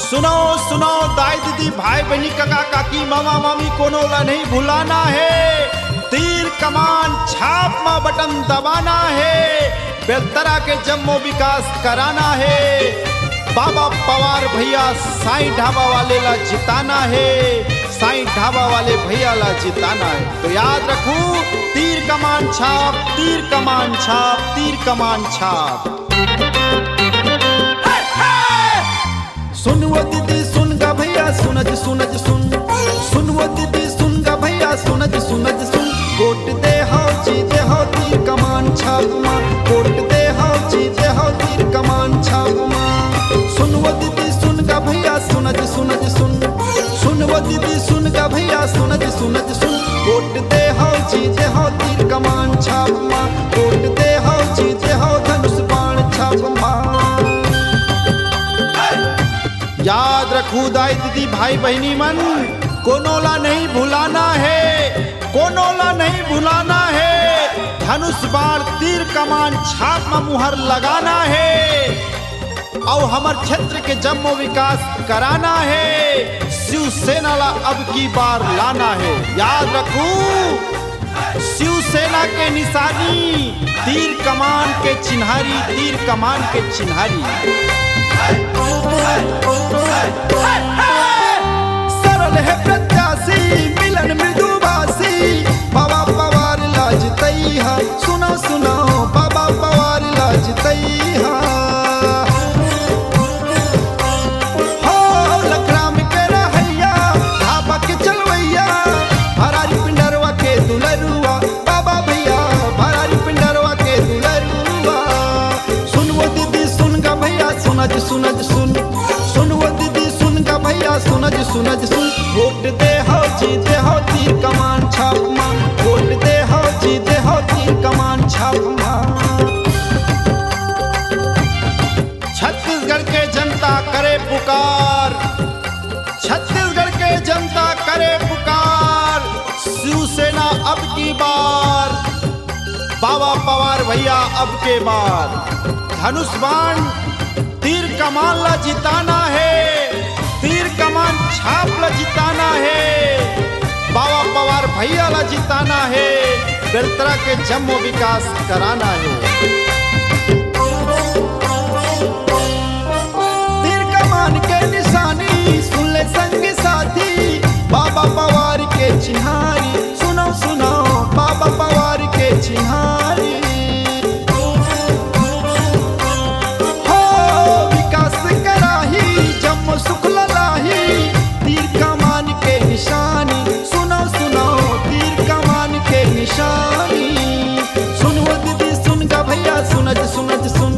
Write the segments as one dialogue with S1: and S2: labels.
S1: सुनो सुनो दाई दीदी भाई बहनी काका काकी मामा मामी कोनो ला नहीं भुलाना है। तीर कमान छाप में बटन दबाना है। बेलतरा के जम्मो विकास कराना है। बाबा पवार भैया साईं ढाबा वाले ला जिताना है। साईं ढाबा वाले भैया ला जिताना है। तो याद रखो तीर कमान छाप, तीर कमान छाप, तीर कमान छाप। सुन वो दीदी सुन गा भैया सुनज सुनज सुन। सुन वो दीदी सुन गा भैया सुनज सुनज सुन। कोट दे हाउ चीजे हाउ तीर कमान छाप मां। कोट दे हाउ चीजे हाउ तीर कमान छाप मां। सुन वो दीदी सुन गा भैया सुनज सुनज सुन। सुन वो दीदी सुन गा भैया सुनज सुनज सुन। कोट दे हाउ चीजे हाउ तीर कमान छाप मां। कोट दे हाउ चीजे हाउ धनुष बाण छाप मां। याद रखू दाई दीदी भाई बहनी मन, कोनोला नहीं भुलाना है। कोनोला नहीं भुलाना है। धनुष बाण तीर कमान छाप में मुहर लगाना है। और हमार क्षेत्र के जम्मो विकास कराना है। शिवसेना ला अब की बार लाना है। याद रखू शिवसेना के निशानी तीर कमान के चिन्हारी, तीर कमान के चिन्हारी। सरल है प्रत्याशी मिलन मृदुभाषी। बाबा पवार लाज तैहा सुनो सुनो बाबा पवार लाज तैहा। हो लखराम के रहैया ढाबा के चलवैया। भरारी पिंडरवा के दुलरुआ बाबा भैया। भरारी पिंडरवा के दुलरुआ। सुन वो दीदी सुन गा भैया सुनज सुनज सुन। सुन वो दीदी सुन गा भैया सुनज सुनज सुन। वोट दे हो जीते हो तीर कमान छाप मां। वोट दे हो जीते हो तीर कमान छाप मां। छत्तीसगढ़ के जनता करे पुकार। छत्तीसगढ़ के जनता करे पुकार। शिवसेना अब की बार। बाबा पवार भैया अब के बार। धनुष बाण तीर कमान ला जिताना है। तीर कमान छाप ला जिताना है। बाबा पवार भैया ला जिताना है। बेलतरा के जम्मो विकास कराना है। तीर कमान के निशानी सुन ले संग साथी। बाबा पवार के चिन्हारी सुनो सुनो बाबा पवार के चिन्हारी। सुख ललाही तीर कमान के निशानी सुनो सुनो तीर कमान के निशानी। सुन वो दीदी सुन गा भैया सुनज सुनज सुन।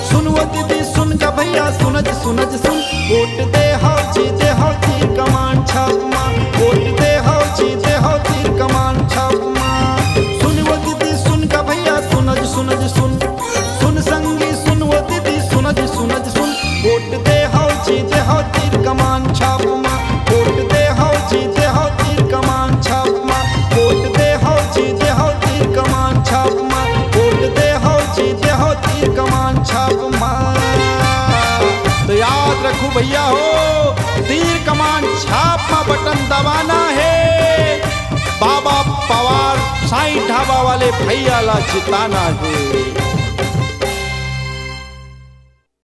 S1: सुन वो दीदी सुन गा भैया सुनज सुनज सुन। वोट दे हाउ जीते हाउ तीर कमान छाप मां। वोट दे हाउ जीते हाउ तीर कमान छाप मां। सुन वो दीदी सुन गा भैया सुनज सुनज सुन। सुन संगी सुन वो दीदी सुनज सुनज सुन। वोट दे हाउ जीते हाउ तीर कमान छाप मां। वोट दे हाउ जीते हाउ तीर कमान छाप मां। वोट दे हाउ जीते हाउ तीर कमान छाप मां। वोट दे हाउ जीते हाउ तीर कमान छाप मां। तो याद रखो भैया हो तीर कमान छाप में बटन दबाना है। बाबा पवार साईं ढाबा वाले भैया ला जिताना है।